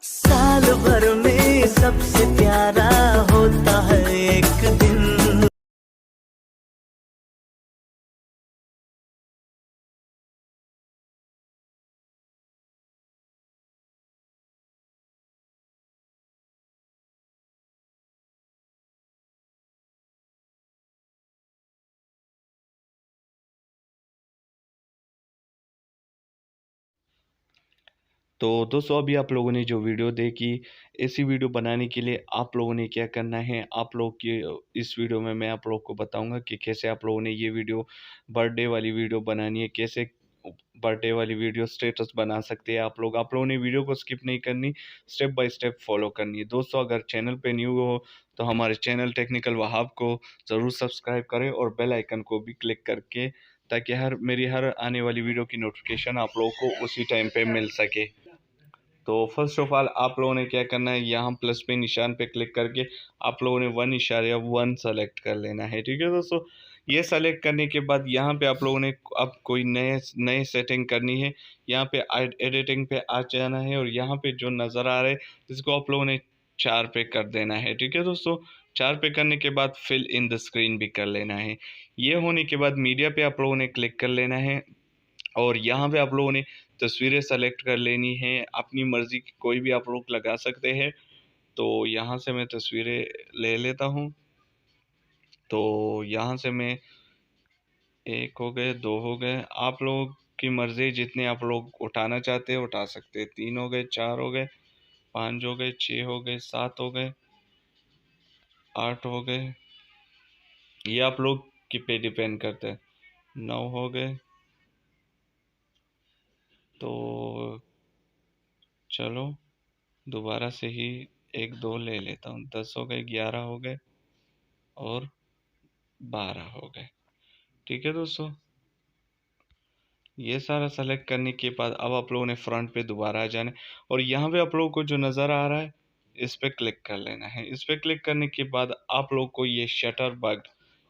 साल भर में सबसे प्यारा होता है एक दिन। तो दोस्तों अभी आप लोगों ने जो वीडियो देखी, ऐसी वीडियो बनाने के लिए आप लोगों ने क्या करना है, आप लोग की इस वीडियो में मैं आप लोग को बताऊंगा कि कैसे आप लोगों ने ये वीडियो बर्थडे वाली वीडियो बनानी है, कैसे बर्थडे वाली वीडियो स्टेटस बना सकते हैं आप लोगों ने वीडियो को स्किप नहीं करनी, स्टेप बाय स्टेप फॉलो करनी है। दोस्तों अगर चैनल पे न्यू हो तो हमारे चैनल टेक्निकल वहाब को ज़रूर सब्सक्राइब करें और बेल आइकन को भी क्लिक करके, ताकि मेरी हर आने वाली वीडियो की नोटिफिकेशन आप लोगों को उसी टाइम पे मिल सके। तो फर्स्ट ऑफ ऑल आप लोगों ने क्या करना है, यहाँ प्लस पे निशान पे क्लिक करके आप लोगों ने वन इशारे वन सेलेक्ट कर लेना है। ठीक है दोस्तों, ये सेलेक्ट करने के बाद यहाँ पे आप लोगों ने अब कोई नए नए सेटिंग करनी है, यहाँ पे एडिटिंग पे आ जाना है और यहाँ पे जो नज़र आ रहा है इसको आप लोगों ने 4 पे कर देना है। ठीक है दोस्तों, 4 पे करने के बाद फिल इन द स्क्रीन भी कर लेना है। ये होने के बाद मीडिया पे आप लोगों ने क्लिक कर लेना है और यहाँ पे आप लोगों ने तस्वीरें सेलेक्ट कर लेनी है, अपनी मर्जी की कोई भी आप लोग लगा सकते हैं। तो यहाँ से मैं तस्वीरें ले लेता हूँ। तो यहाँ से मैं एक हो गए, दो हो गए, आप लोग की मर्जी जितने आप लोग उठाना चाहते हैं उठा सकते हैं। तीन हो गए, चार हो गए, पाँच हो गए, छः हो गए, सात हो गए, आठ हो गए, ये आप लोग की पे डिपेंड करते हैं। नौ हो गए, तो चलो दोबारा से ही एक दो ले लेता हूँ। 10 हो गए, 11 हो गए और 12 हो गए। ठीक है दोस्तों, ये सारा सेलेक्ट करने के बाद अब आप लोगों ने फ्रंट पे दोबारा आ जाना है और यहाँ पे आप लोगों को जो नज़र आ रहा है इस पे क्लिक कर लेना है। इस पे क्लिक करने के बाद आप लोग को ये शटर बग,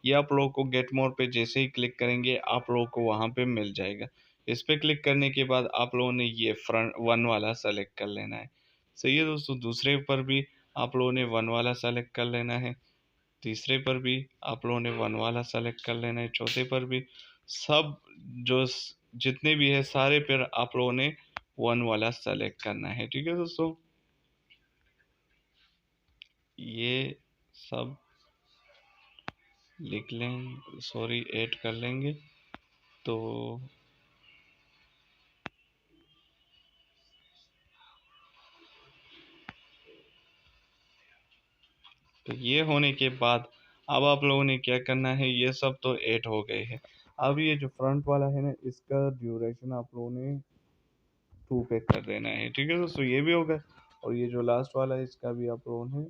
ये आप लोगों को गेट मोर पे जैसे ही क्लिक करेंगे आप लोगों को वहाँ पे मिल जाएगा। इस पे क्लिक करने के बाद आप लोगों ने ये फ्रंट वन वाला सेलेक्ट कर लेना है। सही है दोस्तों, दूसरे पर भी आप लोगों ने वन वाला सेलेक्ट कर लेना है, तीसरे पर भी आप लोगों ने वन वाला सेलेक्ट कर लेना है, चौथे पर भी, सब जो जितने भी है सारे पर आप लोगों ने वन वाला सेलेक्ट करना है। ठीक है दोस्तों, ये सब लिख लें, सॉरी ऐड कर लेंगे। तो ये होने के बाद अब आप लोगों ने क्या करना है, ये सब तो ऐड हो गए हैं। अब ये जो फ्रंट वाला है ना, इसका ड्यूरेशन आप लोगों ने 2 पे कर देना है। ठीक है दोस्तों, ये भी होगा और ये जो लास्ट वाला है इसका भी आप लोगों ने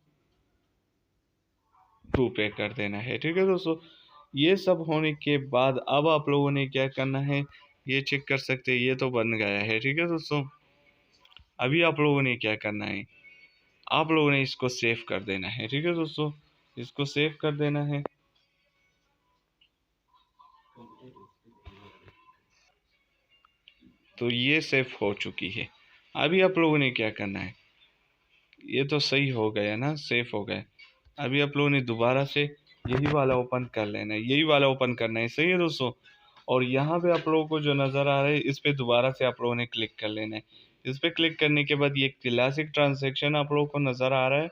2 पे कर देना है। ठीक है दोस्तों, ये सब होने के बाद अब आप लोगों ने क्या करना है, ये चेक कर सकते हैं, ये तो बन गया है। ठीक है दोस्तों, अभी आप लोगों ने क्या करना है, आप लोगों ने इसको सेव कर देना है। ठीक है दोस्तों, इसको सेव कर देना है। तो ये सेव हो चुकी है। अभी आप लोगों ने क्या करना है, ये तो सही हो गया ना, सेफ हो गया। अभी आप लोगों ने दोबारा से यही वाला ओपन कर लेना है, यही वाला ओपन करना है। सही है दोस्तों, और यहाँ पे आप लोगों को जो नज़र आ रहा है इस पे दोबारा से आप लोगों ने क्लिक कर लेना है। इस पे क्लिक करने के बाद ये क्लासिक ट्रांजैक्शन आप लोगों को नज़र आ रहा है,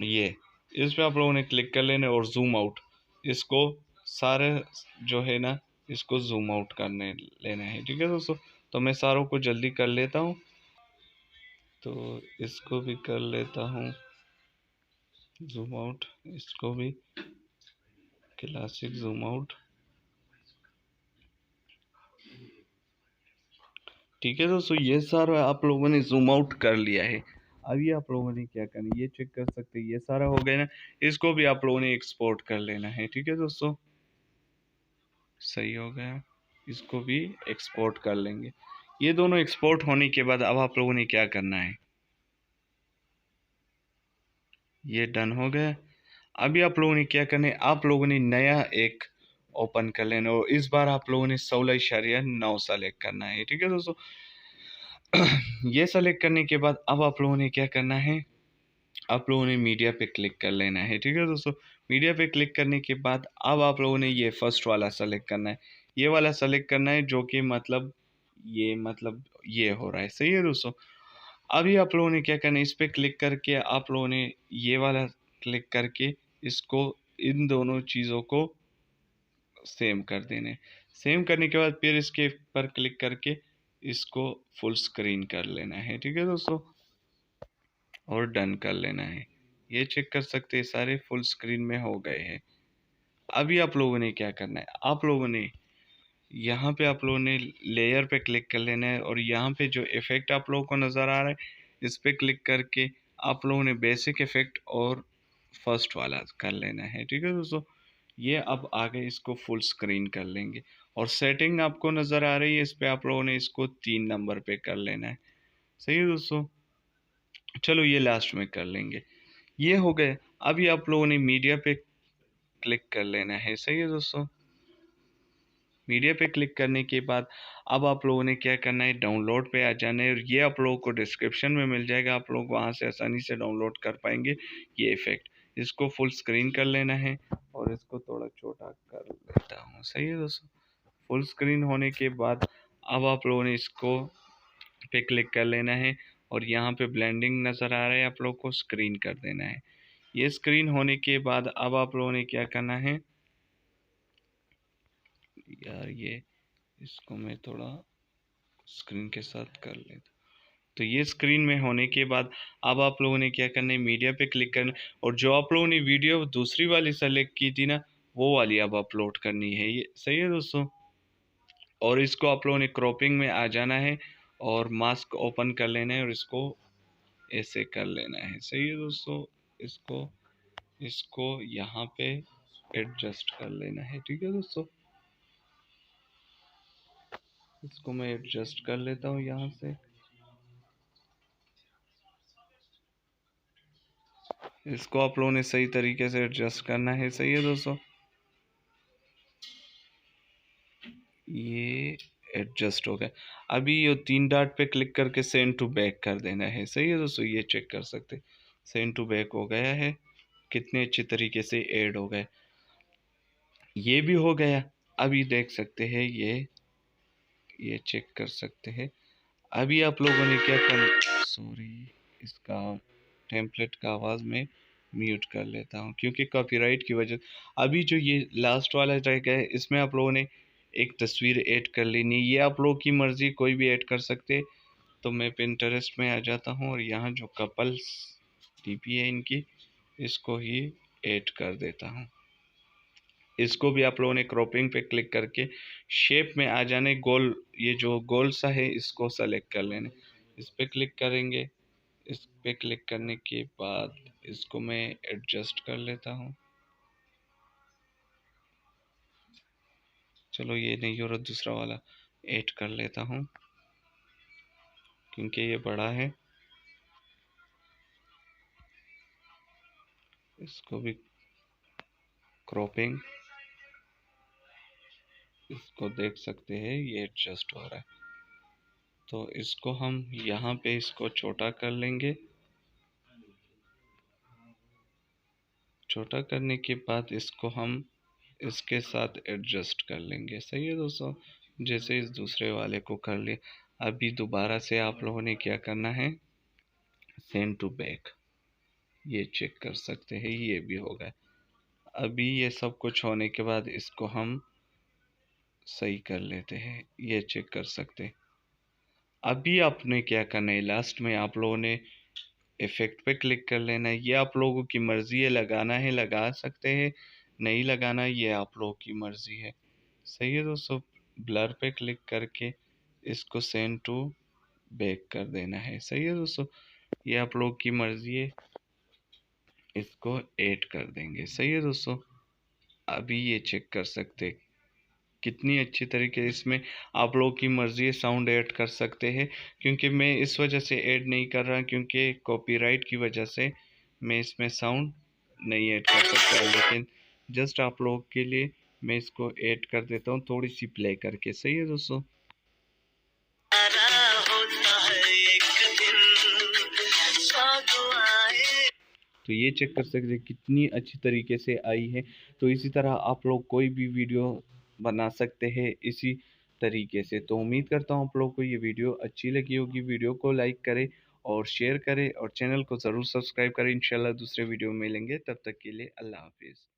ये इस पे आप लोगों ने क्लिक कर लेना है और जूम आउट, इसको सारे जो है ना इसको जूम आउट करने लेना है। ठीक है दोस्तों, तो मैं सारों को जल्दी कर लेता हूँ। तो इसको भी कर लेता हूँ जूम आउट, इसको भी क्लासिक जूम आउट। ठीक है दोस्तों, ये सारा आप लोगों ने जूम आउट कर लिया है। अभी आप लोगों ने क्या करना है, ये चेक कर सकते हैं, ये सारा हो गया ना, इसको भी आप लोगों ने एक्सपोर्ट कर लेना है। ठीक है दोस्तों, सही हो गया, इसको भी एक्सपोर्ट कर लेंगे। ये दोनों एक्सपोर्ट होने के बाद अब आप लोगों ने क्या करना है, ये डन हो गया। अभी आप लोगों ने क्या करना है, आप लोगों ने नया एक ओपन कर लेना और इस बार आप लोगों ने 16.9 सेलेक्ट करना है। ठीक है दोस्तों, ये सेलेक्ट करने के बाद अब आप लोगों ने क्या करना है, आप लोगों ने मीडिया पे क्लिक कर लेना है। ठीक है दोस्तों, मीडिया पे क्लिक करने के बाद अब आप लोगों ने ये फर्स्ट वाला सेलेक्ट करना है, ये वाला सेलेक्ट करना है जो कि मतलब ये हो रहा है। सही है दोस्तों, अभी आप लोगों ने क्या करना है, इस पे क्लिक करके आप लोगों ने ये वाला क्लिक करके इसको, इन दोनों चीज़ों को सेम कर देने। सेम करने के बाद फिर इसके पर क्लिक करके इसको फुल स्क्रीन कर लेना है। ठीक है दोस्तों, और डन कर लेना है। ये चेक कर सकते हैं सारे फुल स्क्रीन में हो गए हैं। अभी आप लोगों ने क्या करना है, आप लोगों ने यहाँ पे आप लोगों ने लेयर पे क्लिक कर लेना है और यहाँ पे जो इफेक्ट आप लोगों को नज़र आ रहा है इस पे क्लिक करके आप लोगों ने बेसिक इफेक्ट और फर्स्ट वाला कर लेना है। ठीक है दोस्तों, ये अब आगे इसको फुल स्क्रीन कर लेंगे और सेटिंग आपको नज़र आ रही है, इस पे आप लोगों ने इसको 3 नंबर पे कर लेना है। सही है दोस्तों, चलो ये लास्ट में कर लेंगे। ये हो गए। अभी आप लोगों ने मीडिया पे क्लिक कर लेना है। सही है दोस्तों, मीडिया पे क्लिक करने के बाद अब आप लोगों ने क्या करना है, डाउनलोड पे आ जाना है और ये आप लोगों को डिस्क्रिप्शन में मिल जाएगा, आप लोग वहाँ से आसानी से डाउनलोड कर पाएंगे ये इफेक्ट। इसको फुल स्क्रीन कर लेना है और इसको थोड़ा छोटा कर लेता हूँ। सही है दोस्तों, फुल स्क्रीन होने के बाद अब आप लोगों ने इसको पे क्लिक कर लेना है और यहाँ पे ब्लेंडिंग नज़र आ रहा है, आप लोग को स्क्रीन कर देना है। ये स्क्रीन होने के बाद अब आप लोगों ने क्या करना है, यार ये इसको मैं थोड़ा स्क्रीन के साथ कर लेता। तो ये स्क्रीन में होने के बाद अब आप लोगों ने क्या करना है, मीडिया पे क्लिक करना और जो आप लोगों ने वीडियो दूसरी वाली सेलेक्ट की थी ना वो वाली अब अपलोड करनी है। ये सही है दोस्तों, और इसको आप लोगों ने क्रॉपिंग में आ जाना है और मास्क ओपन कर लेना है और इसको ऐसे कर लेना है। सही है दोस्तों, इसको इसको यहाँ पे एडजस्ट कर लेना है। ठीक है दोस्तों, इसको मैं एडजस्ट कर लेता हूँ यहाँ से, इसको आप लोगों ने सही तरीके से एडजस्ट करना है। सही है दोस्तों, ये एडजस्ट हो गया। अभी ये 3 डॉट पे क्लिक करके सेंड टू बैक कर देना है। सही है दोस्तों, ये चेक कर सकते, सेंड टू बैक हो गया है, कितने अच्छे तरीके से ऐड हो गए। ये भी हो गया, अभी देख सकते हैं ये चेक कर सकते हैं। अभी आप लोगों ने क्या कर, सॉरी इसका टेम्पलेट का आवाज़ में म्यूट कर लेता हूँ क्योंकि कॉपीराइट की वजह। अभी जो ये लास्ट वाला ट्रैक है इसमें आप लोगों ने एक तस्वीर ऐड कर लेनी, ये आप लोगों की मर्ज़ी, कोई भी ऐड कर सकते। तो मैं पिंटरेस्ट में आ जाता हूँ और यहाँ जो कपल्स डीपी है इनकी, इसको ही ऐड कर देता हूँ। इसको भी आप लोगों ने क्रॉपिंग पे क्लिक करके शेप में आ जाने, गोल, ये जो गोल सा है इसको सेलेक्ट कर लेने, इस पे क्लिक करेंगे। इस पे क्लिक करने के बाद इसको मैं एडजस्ट कर लेता हूँ। चलो ये नहीं हो रहा, दूसरा वाला ऐड कर लेता हूँ क्योंकि ये बड़ा है। इसको भी क्रॉपिंग, इसको देख सकते हैं ये एडजस्ट हो रहा है। तो इसको हम यहाँ पे इसको छोटा कर लेंगे। छोटा करने के बाद इसको हम इसके साथ एडजस्ट कर लेंगे। सही है दोस्तों, जैसे इस दूसरे वाले को कर लिया। अभी दोबारा से आप लोगों ने क्या करना है, सेंड टू बैक, ये चेक कर सकते हैं, ये भी हो गया। अभी ये सब कुछ होने के बाद इसको हम सही कर लेते हैं, ये चेक कर सकते हैं। अभी आपने क्या करना है, लास्ट में आप लोगों ने इफेक्ट पे क्लिक कर लेना है। ये आप लोगों की मर्ज़ी है, लगाना है लगा सकते हैं, नहीं लगाना ये आप लोगों की मर्ज़ी है। सही है दोस्तों, ब्लर पे क्लिक करके इसको सेंड टू बैक कर देना है। सही है दोस्तों, ये आप लोग की मर्ज़ी है, इसको ऐड कर देंगे। सही है दोस्तों, अभी ये चेक कर सकते कितनी अच्छी तरीके इसमें आप लोग की मर्ज़ी है, साउंड ऐड कर सकते हैं। क्योंकि मैं इस वजह से ऐड नहीं कर रहा क्योंकि कॉपीराइट की वजह से मैं इसमें साउंड नहीं ऐड कर सकता, लेकिन जस्ट आप लोग के लिए मैं इसको ऐड कर देता हूँ थोड़ी सी प्ले करके। सही है दोस्तों, प्यारा होता है तो ये चेक कर सकते हैं कितनी अच्छी तरीके से आई है। तो इसी तरह आप लोग कोई भी वीडियो बना सकते हैं इसी तरीके से। तो उम्मीद करता हूँ आप लोग को ये वीडियो अच्छी लगी होगी। वीडियो को लाइक करें और शेयर करें और चैनल को ज़रूर सब्सक्राइब करें। इंशाल्लाह दूसरे वीडियो में मिलेंगे, तब तक के लिए अल्लाह हाफिज़।